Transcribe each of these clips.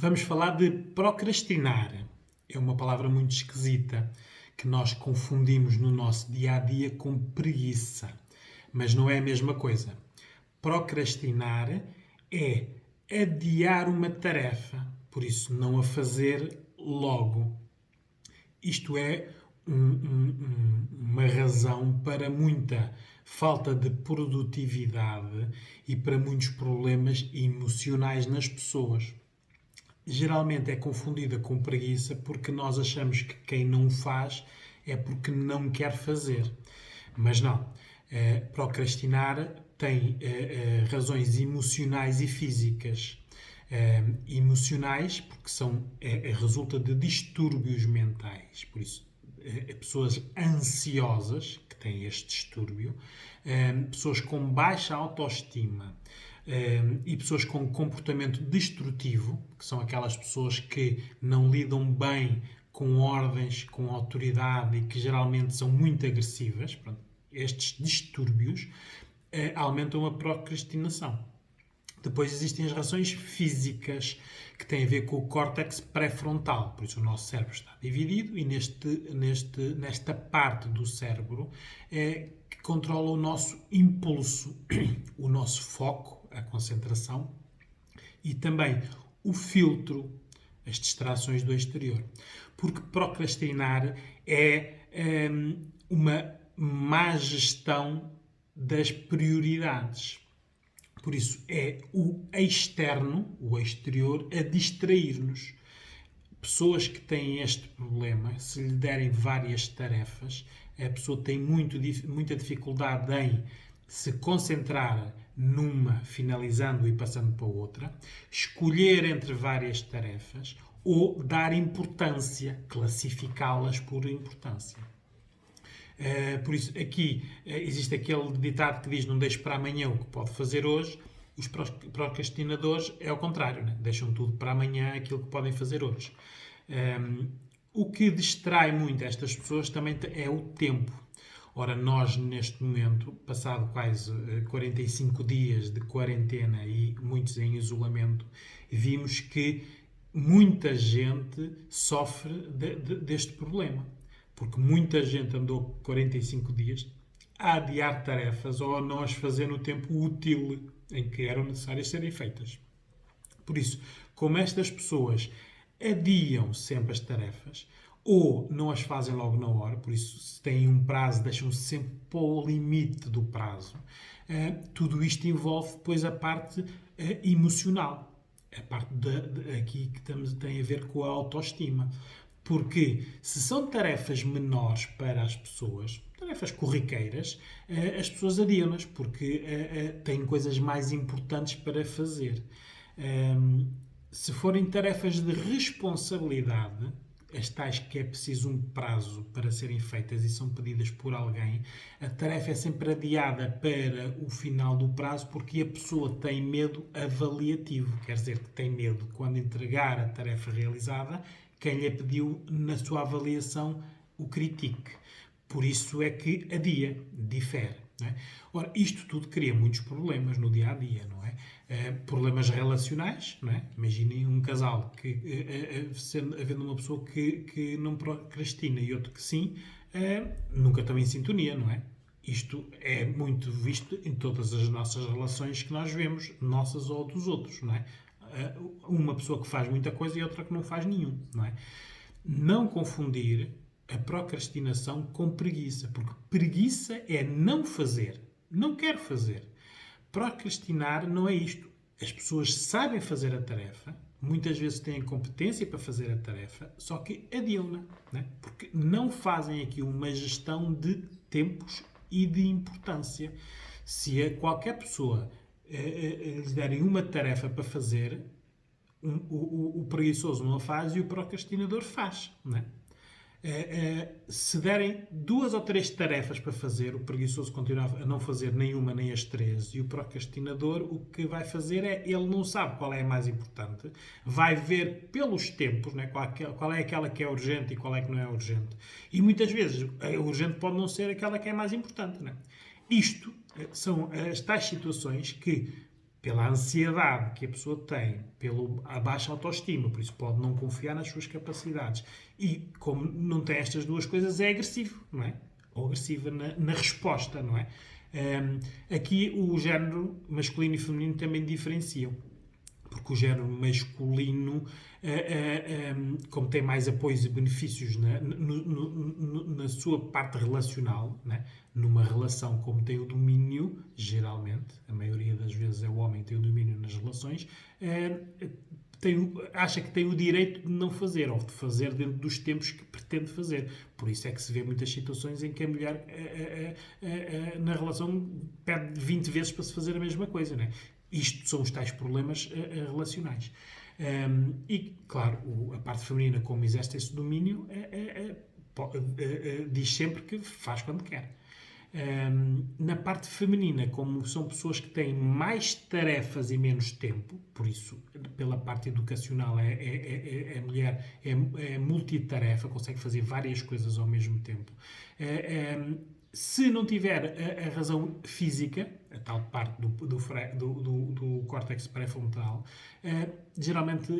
Vamos falar de procrastinar. É uma palavra muito esquisita que nós confundimos no nosso dia a dia com preguiça, mas não é a mesma coisa. Procrastinar é adiar uma tarefa, por isso não a fazer logo. Isto é uma razão para muita falta de produtividade e para muitos problemas emocionais nas pessoas. Geralmente é confundida com preguiça porque nós achamos que quem não faz é porque não quer fazer. Mas não. Procrastinar tem razões emocionais e físicas. Emocionais, porque resulta de distúrbios mentais. Por isso, pessoas ansiosas, que têm este distúrbio, pessoas com baixa autoestima, e pessoas com comportamento destrutivo, que são aquelas pessoas que não lidam bem com ordens, com autoridade e que geralmente são muito agressivas. Pronto, estes distúrbios aumentam a procrastinação. Depois existem as razões físicas que têm a ver com o córtex pré-frontal. Por isso o nosso cérebro está dividido e nesta parte do cérebro que controla o nosso impulso, o nosso foco, a concentração e também o filtro, as distrações do exterior. Porque procrastinar é uma má gestão das prioridades. Por isso, é o externo, o exterior, a distrair-nos. Pessoas que têm este problema, se lhe derem várias tarefas, a pessoa tem muita dificuldade em se concentrar numa, finalizando e passando para outra, escolher entre várias tarefas ou dar importância, classificá-las por importância. Por isso, aqui existe aquele ditado que diz não deixe para amanhã o que pode fazer hoje. Os procrastinadores é ao contrário, né? Deixam tudo para amanhã aquilo que podem fazer hoje. O que distrai muito estas pessoas também é o tempo. Ora, nós neste momento, passado quase 45 dias de quarentena e muitos em isolamento, vimos que muita gente sofre deste problema. Porque muita gente andou 45 dias a adiar tarefas ou a não as fazer no tempo útil em que eram necessárias serem feitas. Por isso, como estas pessoas adiam sempre as tarefas ou não as fazem logo na hora, por isso, se têm um prazo, deixam-se sempre para o limite do prazo, tudo isto envolve depois a parte emocional, a parte aqui que tem a ver com a autoestima. Porque se são tarefas menores para as pessoas, tarefas corriqueiras, as pessoas adiam-nas porque têm coisas mais importantes para fazer. Se forem tarefas de responsabilidade, as tais que é preciso um prazo para serem feitas e são pedidas por alguém, a tarefa é sempre adiada para o final do prazo porque a pessoa tem medo avaliativo. Quer dizer que tem medo quando entregar a tarefa realizada, quem lhe pediu na sua avaliação o critique. Por isso é que adia, difere. Não é? Ora, isto tudo cria muitos problemas no dia a dia, não é? Problemas relacionais, não é? Imaginem um casal que, havendo uma pessoa que não procrastina e outro que sim, nunca estão em sintonia, não é? Isto é muito visto em todas as nossas relações que nós vemos, nossas ou dos outros, não é? Uma pessoa que faz muita coisa e outra que não faz nenhum, não é? Não confundir a procrastinação com preguiça, porque preguiça é não fazer, não quero fazer. Procrastinar não é isto. As pessoas sabem fazer a tarefa, muitas vezes têm competência para fazer a tarefa, só que adiam-na, não é? Porque não fazem aqui uma gestão de tempos e de importância. Se a qualquer pessoa lhes derem uma tarefa para fazer, o preguiçoso não a faz e o procrastinador faz, não é? Se derem 2 ou 3 tarefas para fazer, o preguiçoso continua a não fazer nenhuma nem as 3 e o procrastinador o que vai fazer é, ele não sabe qual é a mais importante, vai ver pelos tempos, né, qual é aquela que é urgente e qual é que não é urgente. E muitas vezes a urgente pode não ser aquela que é mais importante. Né? Isto são as tais situações que pela ansiedade que a pessoa tem, pela baixa autoestima, por isso pode não confiar nas suas capacidades. E como não tem estas duas coisas, é agressivo, não é? Ou agressiva na resposta, não é? Aqui o género masculino e feminino também diferenciam. Porque o género masculino, como tem mais apoios e benefícios na sua parte relacional, né? Numa relação, como tem o domínio, geralmente, a maioria das vezes é o homem que tem o domínio nas relações, acha que tem o direito de não fazer, ou de fazer dentro dos tempos que pretende fazer. Por isso é que se vê muitas situações em que a mulher, na relação, pede 20 vezes para se fazer a mesma coisa, né? Isto são os tais problemas relacionais. E, claro, a parte feminina, como exerce esse domínio, diz sempre que faz quando quer. Na parte feminina, como são pessoas que têm mais tarefas e menos tempo, por isso, pela parte educacional, a mulher é multitarefa, consegue fazer várias coisas ao mesmo tempo. Se não tiver a razão física, a tal parte do córtex pré-frontal, geralmente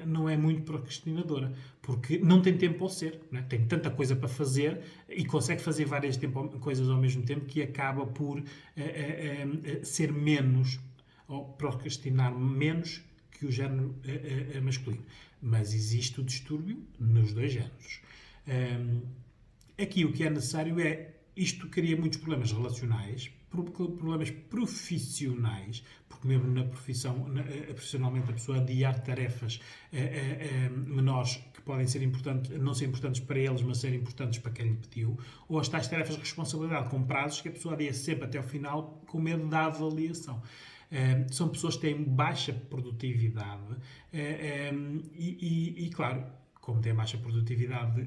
não é muito procrastinadora, porque não tem tempo ao ser, né? Tem tanta coisa para fazer e consegue fazer várias coisas ao mesmo tempo que acaba por ser menos, ou procrastinar menos que o género masculino. Mas existe o distúrbio nos dois géneros. Aqui o que é necessário isto cria muitos problemas relacionais, problemas profissionais, porque mesmo na profissão, profissionalmente a pessoa adiar tarefas menores que podem ser importantes, não ser importantes para eles, mas ser importantes para quem lhe pediu, ou as tais tarefas de responsabilidade com prazos que a pessoa adia sempre até ao final com medo da avaliação. São pessoas que têm baixa produtividade e claro, como têm baixa produtividade,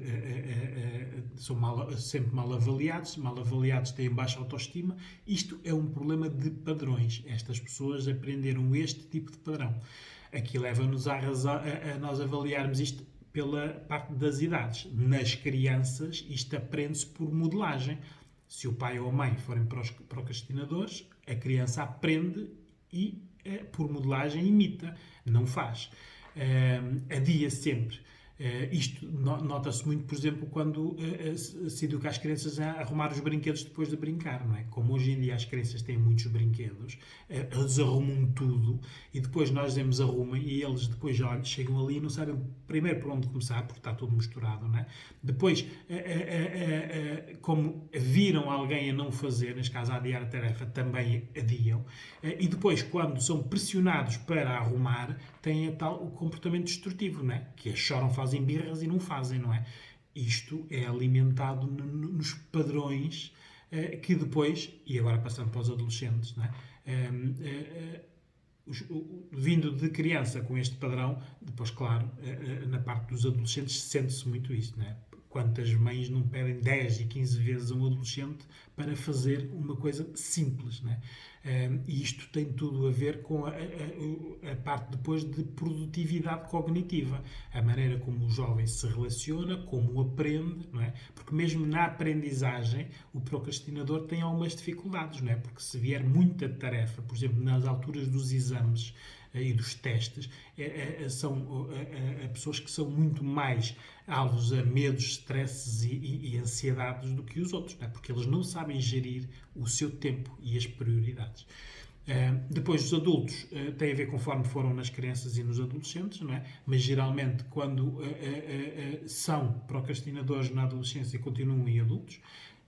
são sempre mal avaliados, têm baixa autoestima. Isto é um problema de padrões. Estas pessoas aprenderam este tipo de padrão. Aqui leva-nos a nós avaliarmos isto pela parte das idades. Nas crianças, isto aprende-se por modelagem. Se o pai ou a mãe forem procrastinadores, a criança aprende e, por modelagem, imita, não faz. Adia sempre. Isto nota-se muito, por exemplo, quando se educa as crianças a arrumar os brinquedos depois de brincar, não é? Como hoje em dia as crianças têm muitos brinquedos, eles arrumam tudo e depois nós dizemos arrumem e eles depois chegam ali e não sabem primeiro por onde começar, porque está tudo misturado, não é? Depois, como viram alguém a não fazer, neste caso a adiar a tarefa, também adiam. E depois, quando são pressionados para arrumar, têm o comportamento destrutivo, não é? Que choram, fazem birras e não fazem, não é? Isto é alimentado nos padrões que depois, e agora passando para os adolescentes, não é? Vindo de criança com este padrão, depois, claro, na parte dos adolescentes sente-se muito isso, não é? Quantas mães não pedem 10 e 15 vezes a um adolescente para fazer uma coisa simples, né? E isto tem tudo a ver com a parte depois de produtividade cognitiva, a maneira como o jovem se relaciona, como aprende, não é? Porque mesmo na aprendizagem o procrastinador tem algumas dificuldades, não é? Porque se vier muita tarefa, por exemplo, nas alturas dos exames e dos testes, são pessoas que são muito mais alvos a medos, stresses e ansiedades do que os outros, não é? Porque eles não sabem gerir o seu tempo e as prioridades. Depois, os adultos têm a ver conforme foram nas crianças e nos adolescentes, não é? Mas geralmente, quando são procrastinadores na adolescência, continuam em adultos.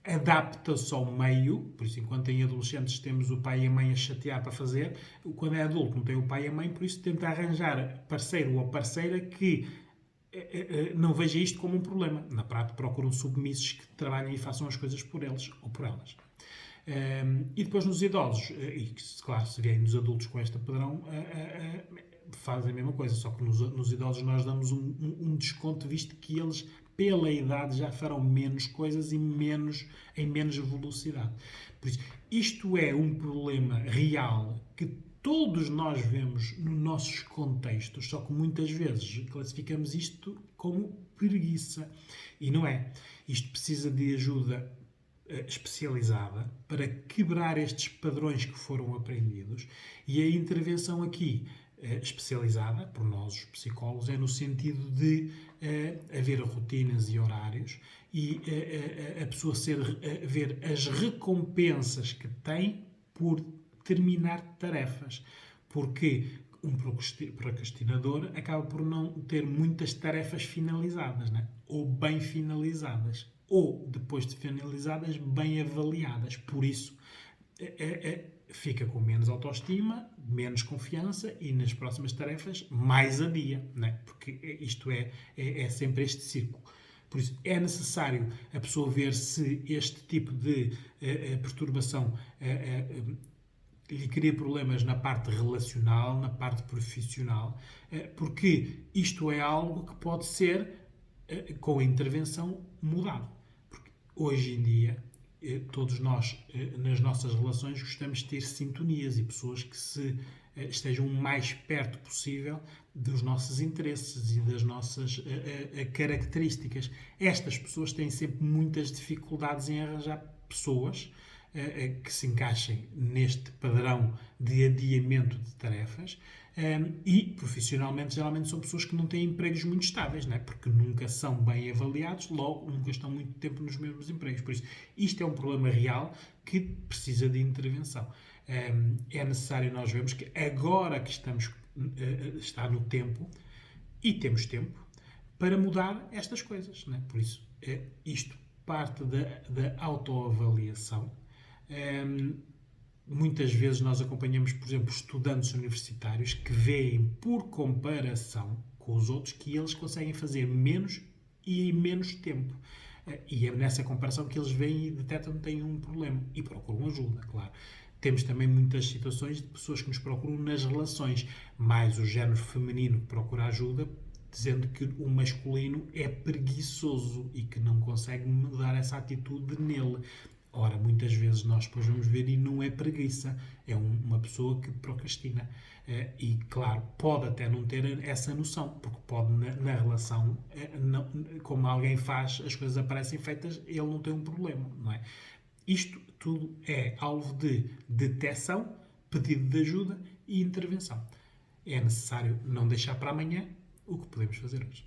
Adapta-se ao meio, por isso, enquanto em adolescentes temos o pai e a mãe a chatear para fazer, quando é adulto não tem o pai e a mãe, por isso tenta arranjar parceiro ou parceira que não veja isto como um problema. Na prática, procuram submissos que trabalhem e façam as coisas por eles ou por elas. E depois nos idosos, e claro, se vierem nos adultos com este padrão, fazem a mesma coisa, só que nos idosos nós damos um desconto, visto que eles, pela idade, já farão menos coisas e em menos velocidade. Por isso, isto é um problema real que todos nós vemos nos nossos contextos, só que muitas vezes classificamos isto como preguiça. E não é. Isto precisa de ajuda especializada para quebrar estes padrões que foram aprendidos, e a intervenção aqui especializada por nós, os psicólogos, é no sentido de haver rotinas e horários e a pessoa ver as recompensas que tem por terminar tarefas. Porque um procrastinador acaba por não ter muitas tarefas finalizadas, né? Ou bem finalizadas, ou depois de finalizadas, bem avaliadas. Por isso, fica com menos autoestima, menos confiança e nas próximas tarefas mais adia, né? Porque isto é sempre este círculo. Por isso, é necessário a pessoa ver se este tipo de perturbação lhe cria problemas na parte relacional, na parte profissional, porque isto é algo que pode ser, com a intervenção, mudado. Porque hoje em dia, todos nós, nas nossas relações, gostamos de ter sintonias e pessoas que estejam o mais perto possível dos nossos interesses e das nossas características. Estas pessoas têm sempre muitas dificuldades em arranjar pessoas que se encaixem neste padrão de adiamento de tarefas e, profissionalmente, geralmente são pessoas que não têm empregos muito estáveis, não é? Porque nunca são bem avaliados, logo nunca estão muito tempo nos mesmos empregos. Por isso, isto é um problema real que precisa de intervenção. É necessário nós vermos que agora que está no tempo, e temos tempo, para mudar estas coisas, não é? Por isso, isto parte da autoavaliação. Muitas vezes nós acompanhamos, por exemplo, estudantes universitários que veem, por comparação com os outros, que eles conseguem fazer menos e em menos tempo. E é nessa comparação que eles veem e detectam que têm um problema e procuram ajuda, claro. Temos também muitas situações de pessoas que nos procuram nas relações, mais o género feminino que procura ajuda, dizendo que o masculino é preguiçoso e que não consegue mudar essa atitude nele. Ora, muitas vezes nós depois vamos ver e não é preguiça, é uma pessoa que procrastina. E, claro, pode até não ter essa noção, porque pode na relação, como alguém faz, as coisas aparecem feitas, ele não tem um problema, não é? Isto tudo é alvo de detecção, pedido de ajuda e intervenção. É necessário não deixar para amanhã o que podemos fazer hoje.